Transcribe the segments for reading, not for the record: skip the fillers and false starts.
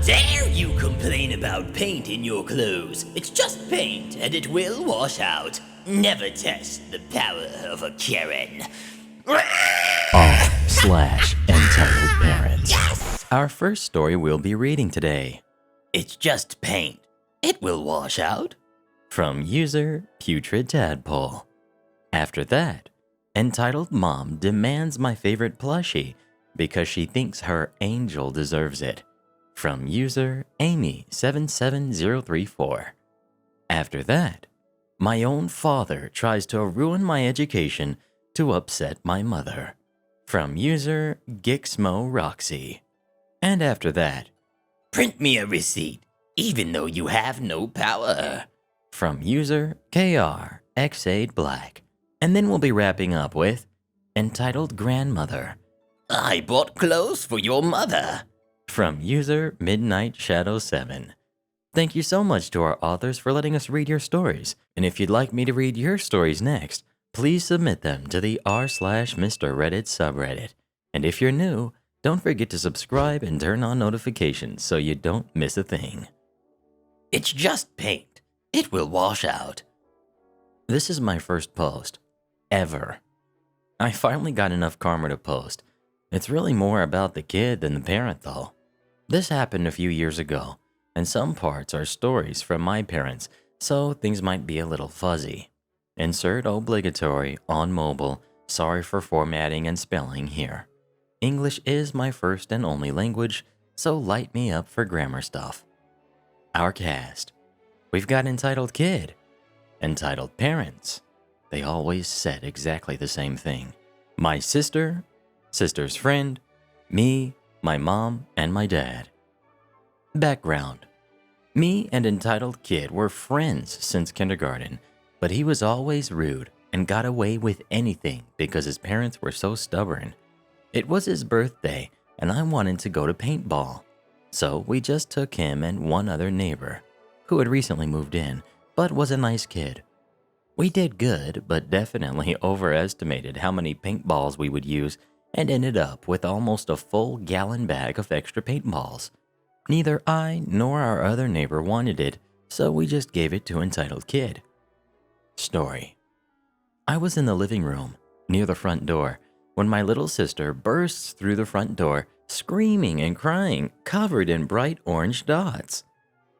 dare you complain about paint in your clothes? It's just paint, and it will wash out. Never test the power of a Karen. r/Entitled Parents. Yes! Our first story we'll be reading today. It's just paint. It will wash out. From user Putrid Tadpole. After that, entitled Mom demands my favorite plushie because she thinks her angel deserves it. From user Amy77034. After that, my own father tries to ruin my education to upset my mother. From user Gixmo Roxy. And after that, print me a receipt, even though you have no power. From user KRX8 Black. And then we'll be wrapping up with entitled Grandmother. I bought clothes for your mother. From user Midnight Shadow 7. Thank you so much to our authors for letting us read your stories. And if you'd like me to read your stories next, please submit them to the r/Mr. Reddit subreddit. And if you're new, don't forget to subscribe and turn on notifications so you don't miss a thing. It's just paint. It will wash out. This is my first post, ever. I finally got enough karma to post. It's really more about the kid than the parent though. This happened a few years ago, and some parts are stories from my parents, so things might be a little fuzzy. Insert obligatory, on mobile, sorry for formatting and spelling here. English is my first and only language, so light me up for grammar stuff. Our cast. We've got entitled Kid, entitled Parents. They always said exactly the same thing. My sister, sister's friend, me, my mom, and my dad. Background. Me and entitled Kid were friends since kindergarten, but he was always rude and got away with anything because his parents were so stubborn. It was his birthday, and I wanted to go to paintball. So we just took him and one other neighbor, who had recently moved in, but was a nice kid. We did good, but definitely overestimated how many paintballs we would use and ended up with almost a full gallon bag of extra paintballs. Neither I nor our other neighbor wanted it, so we just gave it to entitled Kid. Story. I was in the living room, near the front door, when my little sister bursts through the front door, screaming and crying, covered in bright orange dots.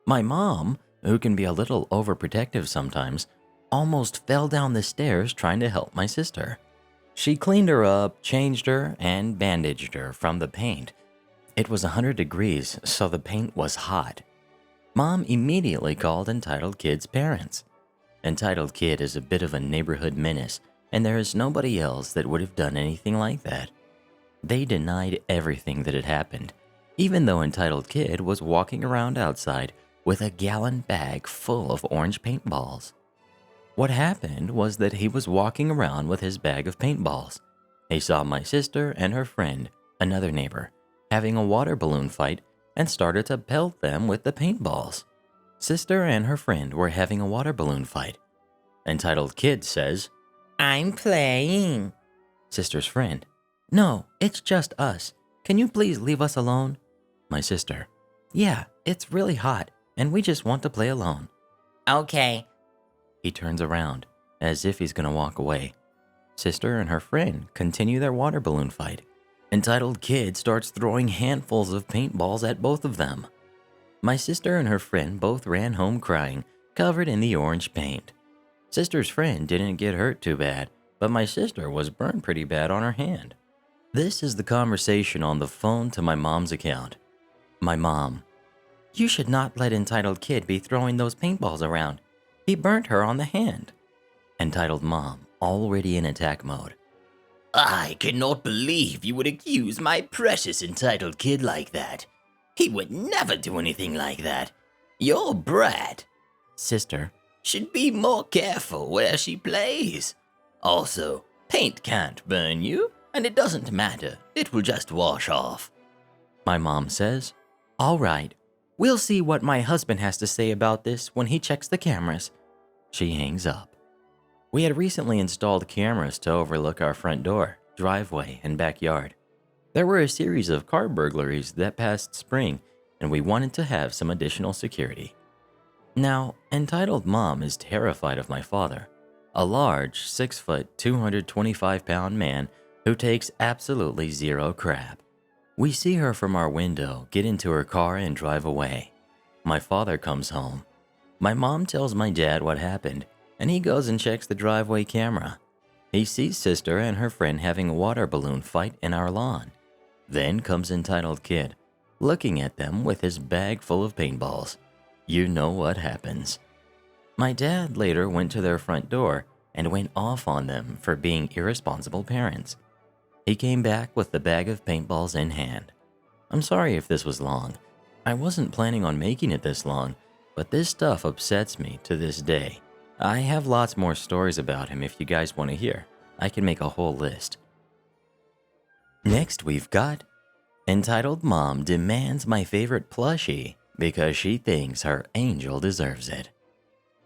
My mom, who can be a little overprotective sometimes, almost fell down the stairs trying to help my sister. She cleaned her up, changed her, and bandaged her from the paint. It was 100 degrees, so the paint was hot. Mom immediately called entitled Kid's parents. Entitled Kid is a bit of a neighborhood menace, and there is nobody else that would have done anything like that. They denied everything that had happened, even though entitled Kid was walking around outside with a gallon bag full of orange paintballs. What happened was that he was walking around with his bag of paintballs. He saw my sister and her friend, another neighbor, having a water balloon fight and started to pelt them with the paintballs. Sister and her friend were having a water balloon fight. Entitled Kid says, I'm playing. Sister's friend, no, it's just us. Can you please leave us alone? My sister, yeah, it's really hot and we just want to play alone. Okay. He turns around, as if he's gonna walk away. Sister and her friend continue their water balloon fight. Entitled Kid starts throwing handfuls of paintballs at both of them. My sister and her friend both ran home crying, covered in the orange paint. Sister's friend didn't get hurt too bad, but my sister was burned pretty bad on her hand. This is the conversation on the phone to my mom's account. My mom, you should not let entitled Kid be throwing those paintballs around. He burnt her on the hand. Entitled Mom, already in attack mode. I cannot believe you would accuse my precious entitled kid like that. He would never do anything like that. Your brat, Sister, should be more careful where she plays. Also, paint can't burn you, and it doesn't matter. It will just wash off. My mom says, all right, we'll see what my husband has to say about this when he checks the cameras. She hangs up. We had recently installed cameras to overlook our front door, driveway, and backyard. There were a series of car burglaries that past spring, and we wanted to have some additional security. Now, entitled mom is terrified of my father, a large 6-foot, 225-pound man who takes absolutely zero crap. We see her from our window get into her car and drive away. My father comes home. My mom tells my dad what happened, and he goes and checks the driveway camera. He sees sister and her friend having a water balloon fight in our lawn. Then comes entitled kid, looking at them with his bag full of paintballs. You know what happens. My dad later went to their front door and went off on them for being irresponsible parents. He came back with the bag of paintballs in hand. I'm sorry if this was long. I wasn't planning on making it this long, but this stuff upsets me to this day. I have lots more stories about him if you guys want to hear. I can make a whole list. Next we've got entitled mom demands my favorite plushie because she thinks her angel deserves it.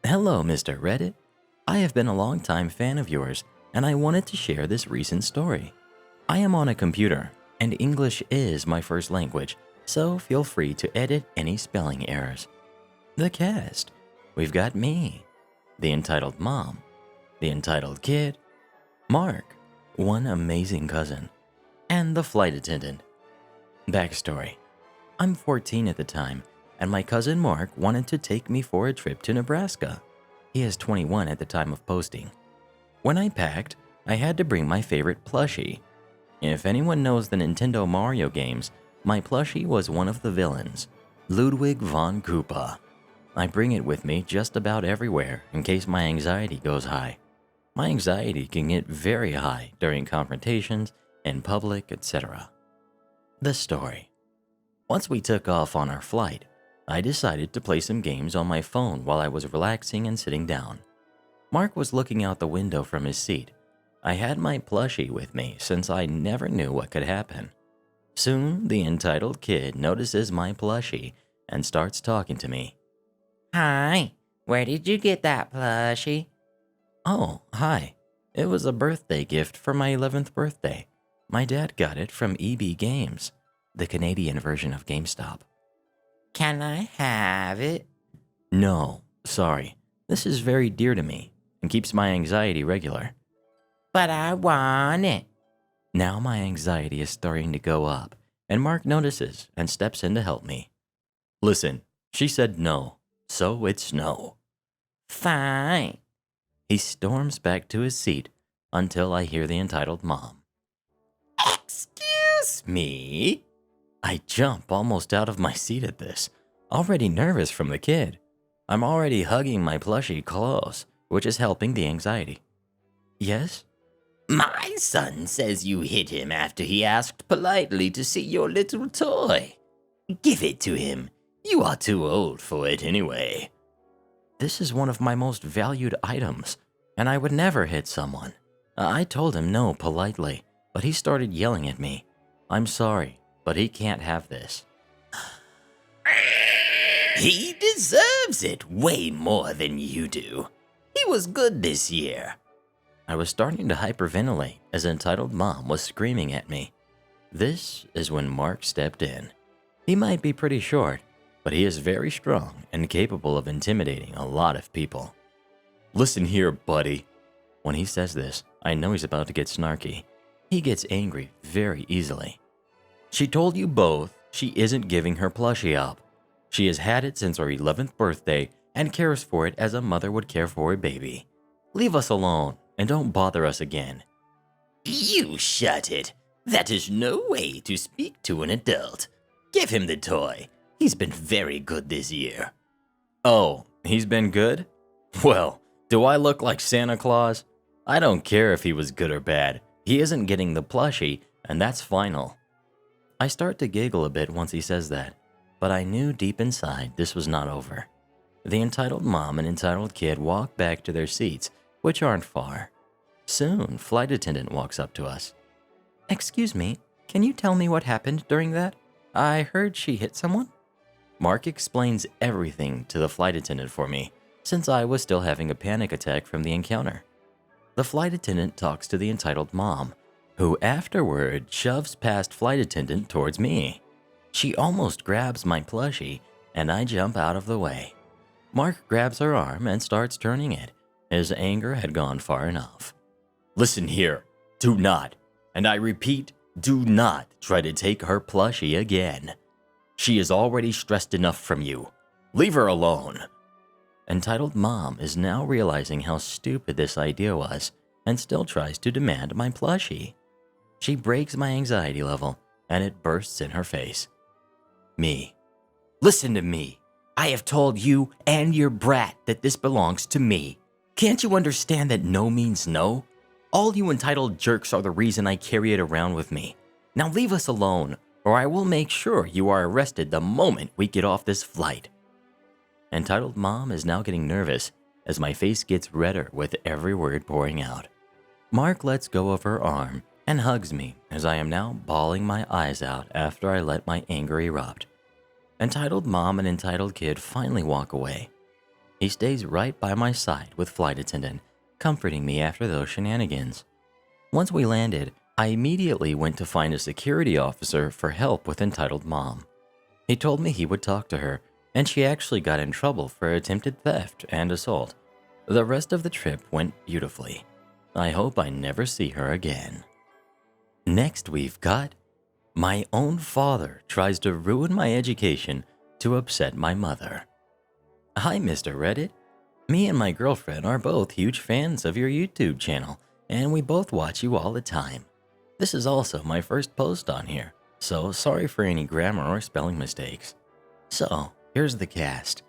Hello, Mr. Reddit. I have been a long-time fan of yours, and I wanted to share this recent story. I am on a computer, and English is my first language, so feel free to edit any spelling errors. The cast. We've got me, the entitled mom, the entitled kid, Mark, one amazing cousin, and the flight attendant. Backstory. I'm 14 at the time, and my cousin Mark wanted to take me for a trip to Nebraska. He is 21 at the time of posting. When I packed, I had to bring my favorite plushie. If anyone knows the Nintendo Mario games, my plushie was one of the villains, Ludwig von Koopa. I bring it with me just about everywhere in case my anxiety goes high. My anxiety can get very high during confrontations, in public, etc. The story. Once we took off on our flight, I decided to play some games on my phone while I was relaxing and sitting down. Mark was looking out the window from his seat. I had my plushie with me since I never knew what could happen. Soon, the entitled kid notices my plushie and starts talking to me. Hi, where did you get that plushie? Oh, hi. It was a birthday gift for my 11th birthday. My dad got it from EB Games, the Canadian version of GameStop. Can I have it? No, sorry. This is very dear to me and keeps my anxiety regular. But I want it. Now my anxiety is starting to go up, and Mark notices and steps in to help me. Listen, she said no, so it's no. Fine. He storms back to his seat until I hear the entitled mom. Excuse me? I jump almost out of my seat at this, already nervous from the kid. I'm already hugging my plushie close, which is helping the anxiety. Yes? My son says you hit him after he asked politely to see your little toy. Give it to him. You are too old for it anyway. This is one of my most valued items, and I would never hit someone. I told him no politely, but he started yelling at me. I'm sorry, but he can't have this. He deserves it way more than you do. He was good this year. I was starting to hyperventilate as entitled mom was screaming at me. This is when Mark stepped in. He might be pretty short, but he is very strong and capable of intimidating a lot of people. Listen here, buddy. When he says this, I know he's about to get snarky. He gets angry very easily. She told you both she isn't giving her plushie up. She has had it since her 11th birthday and cares for it as a mother would care for a baby. Leave us alone and don't bother us again. You shut it. That is no way to speak to an adult. Give him the toy. He's been very good this year. Oh, he's been good? Well, do I look like Santa Claus? I don't care if he was good or bad. He isn't getting the plushie, and that's final. I start to giggle a bit once he says that, but I knew deep inside this was not over. The entitled mom and entitled kid walk back to their seats, which aren't far. Soon, flight attendant walks up to us. Excuse me, can you tell me what happened during that? I heard she hit someone. Mark explains everything to the flight attendant for me, since I was still having a panic attack from the encounter. The flight attendant talks to the entitled mom, who afterward shoves past flight attendant towards me. She almost grabs my plushie, and I jump out of the way. Mark grabs her arm and starts turning it. His anger had gone far enough. Listen here, do not, and I repeat, do not try to take her plushie again. She is already stressed enough from you. Leave her alone. Entitled Mom is now realizing how stupid this idea was and still tries to demand my plushie. She breaks my anxiety level and it bursts in her face. Me. Listen to me. I have told you and your brat that this belongs to me. Can't you understand that no means no? All you entitled jerks are the reason I carry it around with me. Now leave us alone, or I will make sure you are arrested the moment we get off this flight. Entitled Mom is now getting nervous as my face gets redder with every word pouring out. Mark lets go of her arm and hugs me as I am now bawling my eyes out after I let my anger erupt. Entitled Mom and Entitled Kid finally walk away. He stays right by my side with flight attendant, comforting me after those shenanigans. Once we landed, I immediately went to find a security officer for help with Entitled Mom. He told me he would talk to her, and she actually got in trouble for attempted theft and assault. The rest of the trip went beautifully. I hope I never see her again. Next we've got my own father tries to ruin my education to upset my mother. Hi, Mr. Reddit. Me and my girlfriend are both huge fans of your YouTube channel, and we both watch you all the time. This is also my first post on here, so sorry for any grammar or spelling mistakes. So, here's the cast.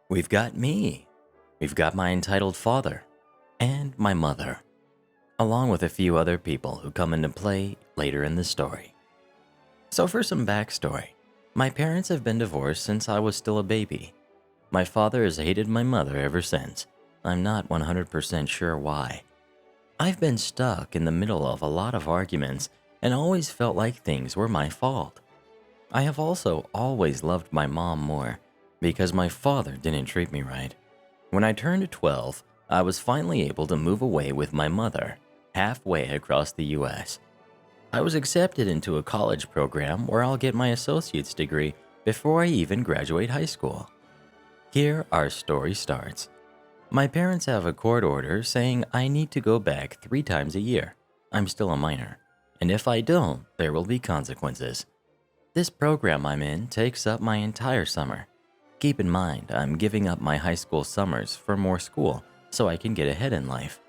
We've got me. We've got my entitled father. And my mother. Along with a few other people who come into play later in the story. So for some backstory, my parents have been divorced since I was still a baby. My father has hated my mother ever since. I'm not 100% sure why. I've been stuck in the middle of a lot of arguments and always felt like things were my fault. I have also always loved my mom more because my father didn't treat me right. When I turned 12, I was finally able to move away with my mother, halfway across the US. I was accepted into a college program where I'll get my associate's degree before I even graduate high school. Here our story starts. My parents have a court order saying I need to go back 3 times a year. I'm still a minor, and if I don't, there will be consequences. This program I'm in takes up my entire summer. Keep in mind, I'm giving up my high school summers for more school so I can get ahead in life.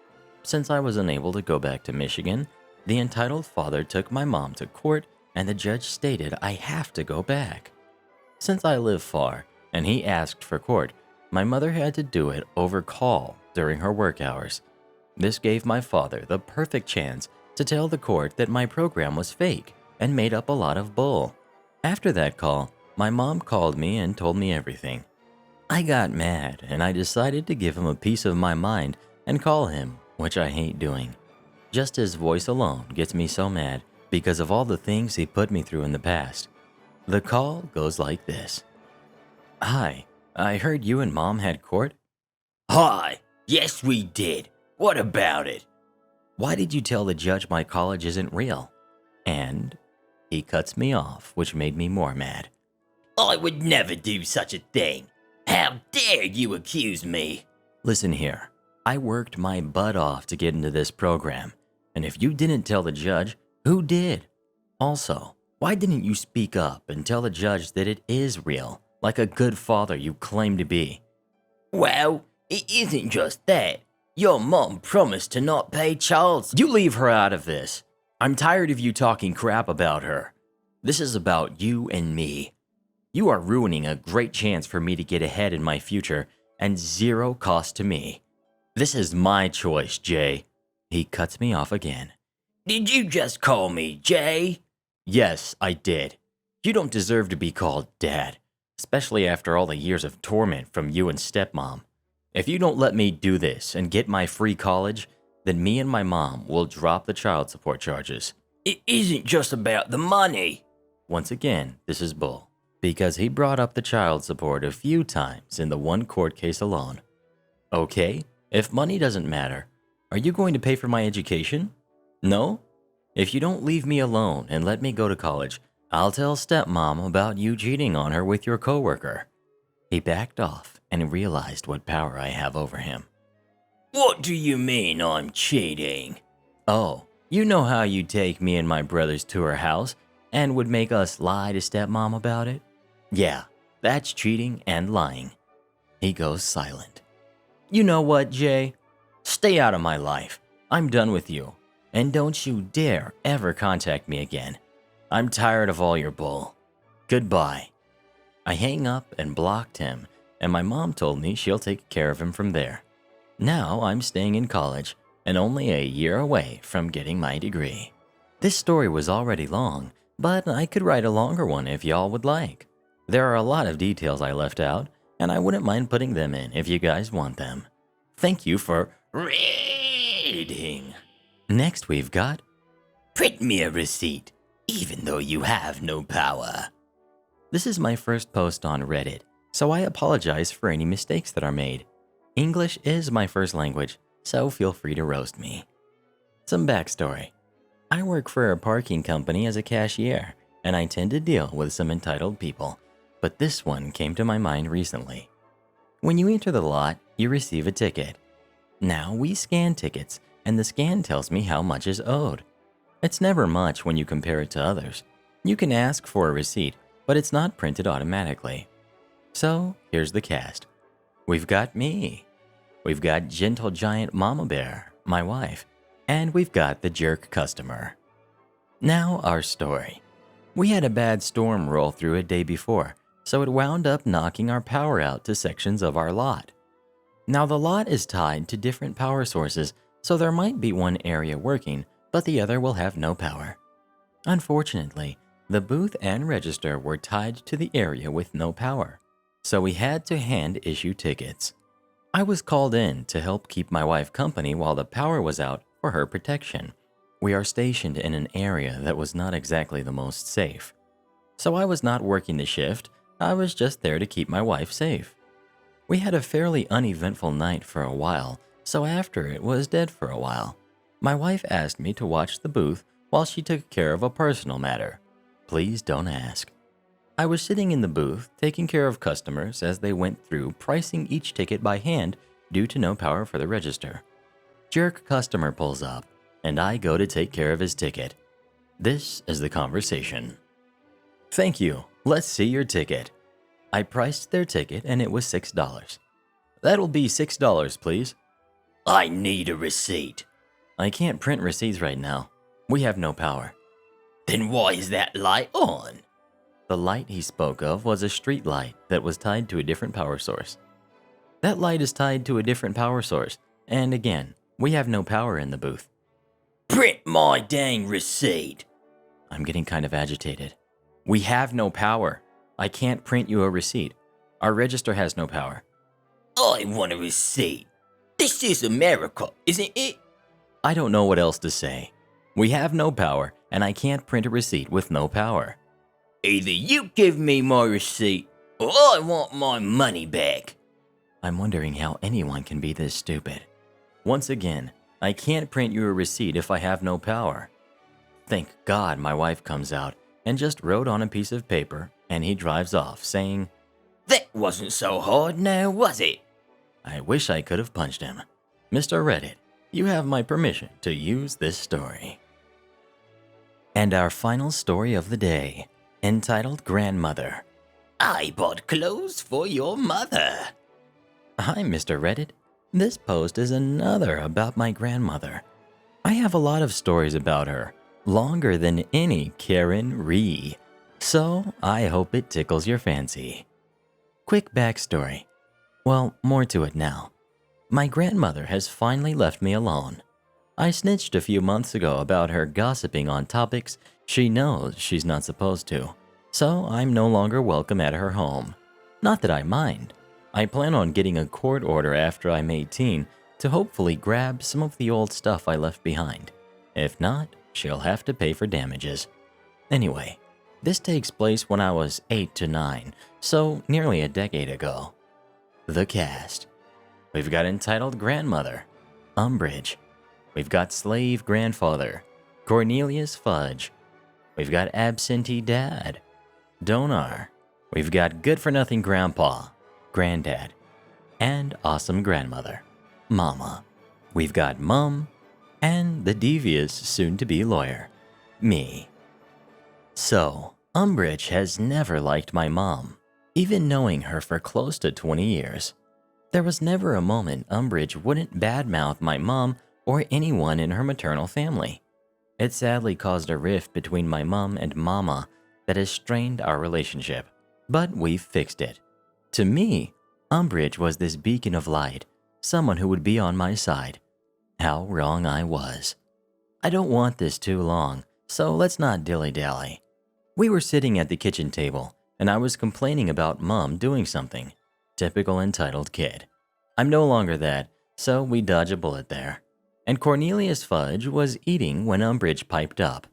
Since I was unable to go back to Michigan, the entitled father took my mom to court and the judge stated I have to go back. Since I live far and he asked for court, my mother had to do it over call during her work hours. This gave my father the perfect chance to tell the court that my program was fake and made up a lot of bull. After that call, my mom called me and told me everything. I got mad and I decided to give him a piece of my mind and call him, which I hate doing. Just his voice alone gets me so mad because of all the things he put me through in the past. The call goes like this. Hi, I heard you and Mom had court? Hi, yes we did. What about it? Why did you tell the judge my college isn't real? And he cuts me off, which made me more mad. I would never do such a thing. How dare you accuse me? Listen here, I worked my butt off to get into this program, and if you didn't tell the judge, who did? Also, why didn't you speak up and tell the judge that it is real, like a good father you claim to be? Well, it isn't just that. Your mom promised to not pay child. You leave her out of this. I'm tired of you talking crap about her. This is about you and me. You are ruining a great chance for me to get ahead in my future and zero cost to me. This is my choice, Jay. He cuts me off again. Did you just call me Jay? Yes, I did. You don't deserve to be called Dad, especially after all the years of torment from you and stepmom. If you don't let me do this and get my free college, then me and my mom will drop the child support charges. It isn't just about the money. Once again, this is bull, because he brought up the child support a few times in the one court case alone. Okay, if money doesn't matter, are you going to pay for my education? No? If you don't leave me alone and let me go to college, I'll tell stepmom about you cheating on her with your coworker. He backed off and realized what power I have over him. What do you mean I'm cheating? Oh, you know how you take me and my brothers to her house and would make us lie to stepmom about it? Yeah, that's cheating and lying. He goes silent. You know what, Jay? Stay out of my life. I'm done with you. And don't you dare ever contact me again. I'm tired of all your bull. Goodbye. I hang up and blocked him, and my mom told me she'll take care of him from there. Now I'm staying in college and only a year away from getting my degree. This story was already long, but I could write a longer one if y'all would like. There are a lot of details I left out, and I wouldn't mind putting them in if you guys want them. Thank you for reading. Next we've got Print me a receipt, even though you have no power. This is my first post on Reddit, so I apologize for any mistakes that are made. English is my first language, so feel free to roast me. Some backstory. I work for a parking company as a cashier, and I tend to deal with some entitled people, but this one came to my mind recently. When you enter the lot, you receive a ticket. Now we scan tickets, and the scan tells me how much is owed. It's never much when you compare it to others. You can ask for a receipt, but it's not printed automatically. So here's the cast. We've got me. We've got gentle giant mama bear, my wife, and we've got the jerk customer. Now our story. We had a bad storm roll through a day before, so it wound up knocking our power out to sections of our lot. Now the lot is tied to different power sources, so there might be one area working, but the other will have no power. Unfortunately, the booth and register were tied to the area with no power, so we had to hand issue tickets. I was called in to help keep my wife company while the power was out for her protection. We are stationed in an area that was not exactly the most safe. So I was not working the shift, I was just there to keep my wife safe. We had a fairly uneventful night for a while, so after it was dead for a while. My wife asked me to watch the booth while she took care of a personal matter. Please don't ask. I was sitting in the booth taking care of customers as they went through pricing each ticket by hand due to no power for the register. Jerk customer pulls up, and I go to take care of his ticket. This is the conversation. Thank you. Let's see your ticket. I priced their ticket and it was $6. That'll be $6, please. I need a receipt. I can't print receipts right now. We have no power. Then why is that light on? The light he spoke of was a street light that was tied to a different power source. That light is tied to a different power source, and again, we have no power in the booth. Print my dang receipt. I'm getting kind of agitated. We have no power. I can't print you a receipt. Our register has no power. I want a receipt. This is America, isn't it? I don't know what else to say. We have no power, and I can't print a receipt with no power. Either you give me my receipt, or I want my money back. I'm wondering how anyone can be this stupid. Once again, I can't print you a receipt if I have no power. Thank God my wife comes out and just wrote on a piece of paper, and he drives off saying, That wasn't so hard now, was it? I wish I could have punched him. Mr. Reddit, you have my permission to use this story. And our final story of the day, entitled Grandmother. I bought clothes for your mother. Hi, Mr. Reddit. This post is another about my grandmother. I have a lot of stories about her, longer than any Karen Ree, so I hope it tickles your fancy. Quick backstory. Well, more to it now. My grandmother has finally left me alone. I snitched a few months ago about her gossiping on topics she knows she's not supposed to, so I'm no longer welcome at her home. Not that I mind. I plan on getting a court order after I'm 18 to hopefully grab some of the old stuff I left behind. If not, she'll have to pay for damages. Anyway, this takes place when I was 8 to 9, so nearly a decade ago. The cast. We've got entitled Grandmother, Umbridge. We've got Slave Grandfather, Cornelius Fudge. We've got absentee dad, donor. We've got good-for-nothing grandpa, granddad, and awesome grandmother, mama. We've got mom, and the devious soon-to-be lawyer, me. So, Umbridge has never liked my mom, even knowing her for close to 20 years. There was never a moment Umbridge wouldn't badmouth my mom or anyone in her maternal family. It sadly caused a rift between my mom and mama that has strained our relationship, but we've fixed it. To me, Umbridge was this beacon of light, someone who would be on my side. How wrong I was. I don't want this too long, so let's not dilly-dally. We were sitting at the kitchen table, and I was complaining about Mom doing something. Typical entitled kid. I'm no longer that, so we dodge a bullet there. And Cornelius Fudge was eating when Umbridge piped up.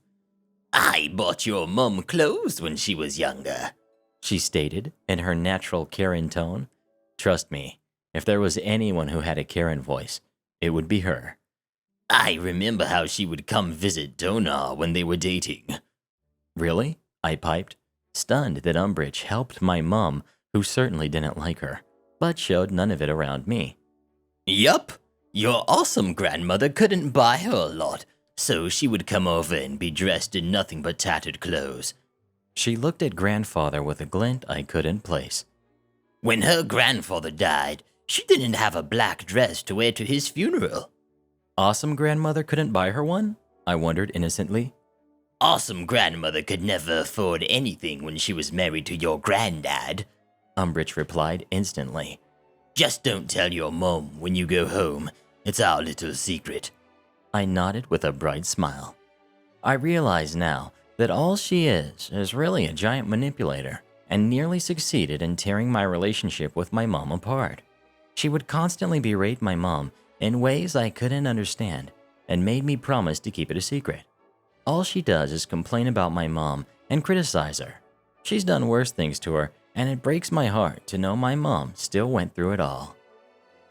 I bought your mum clothes when she was younger, She stated in her natural Karen tone. Trust me, if there was anyone who had a Karen voice, it would be her. I remember how she would come visit Donor when they were dating. Really? I piped, stunned that Umbridge helped my mom, who certainly didn't like her, but showed none of it around me. Yup, your awesome grandmother couldn't buy her a lot, so she would come over and be dressed in nothing but tattered clothes. She looked at grandfather with a glint I couldn't place. When her grandfather died, she didn't have a black dress to wear to his funeral. Awesome grandmother couldn't buy her one? I wondered innocently. Awesome grandmother could never afford anything when she was married to your granddad, Umbridge replied instantly. Just don't tell your mom when you go home. It's our little secret. I nodded with a bright smile. I realize now that all she is really a giant manipulator, and nearly succeeded in tearing my relationship with my mom apart. She would constantly berate my mom in ways I couldn't understand, and made me promise to keep it a secret. All she does is complain about my mom and criticize her. She's done worse things to her, and it breaks my heart to know my mom still went through it all.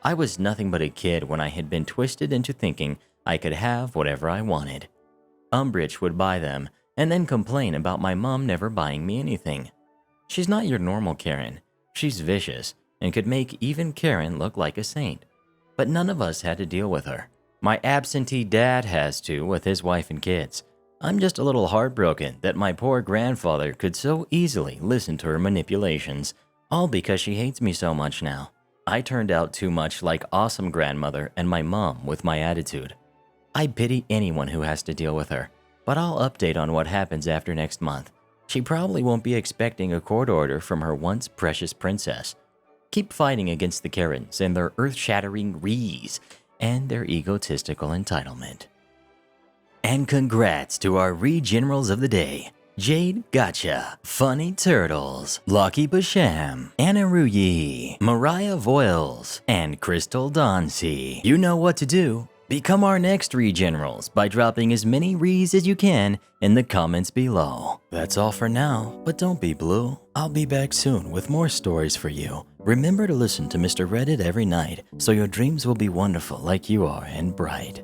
I was nothing but a kid when I had been twisted into thinking I could have whatever I wanted. Umbridge would buy them, and then complain about my mom never buying me anything. She's not your normal Karen. She's vicious, and could make even Karen look like a saint. But none of us had to deal with her. My absentee dad has to with his wife and kids. I'm just a little heartbroken that my poor grandfather could so easily listen to her manipulations, all because she hates me so much now. I turned out too much like awesome grandmother and my mom with my attitude. I pity anyone who has to deal with her, but I'll update on what happens after next month. She probably won't be expecting a court order from her once precious princess. Keep fighting against the Karens and their earth-shattering rees and their egotistical entitlement. And congrats to our Re-Generals of the day. Jade Gotcha, Funny Turtles, Lucky Basham, Anna Ruyi, Mariah Voiles, and Crystal Dauncey. You know what to do. Become our next Re-Generals by dropping as many Rees as you can in the comments below. That's all for now, but don't be blue. I'll be back soon with more stories for you. Remember to listen to Mr. Reddit every night so your dreams will be wonderful like you are and bright.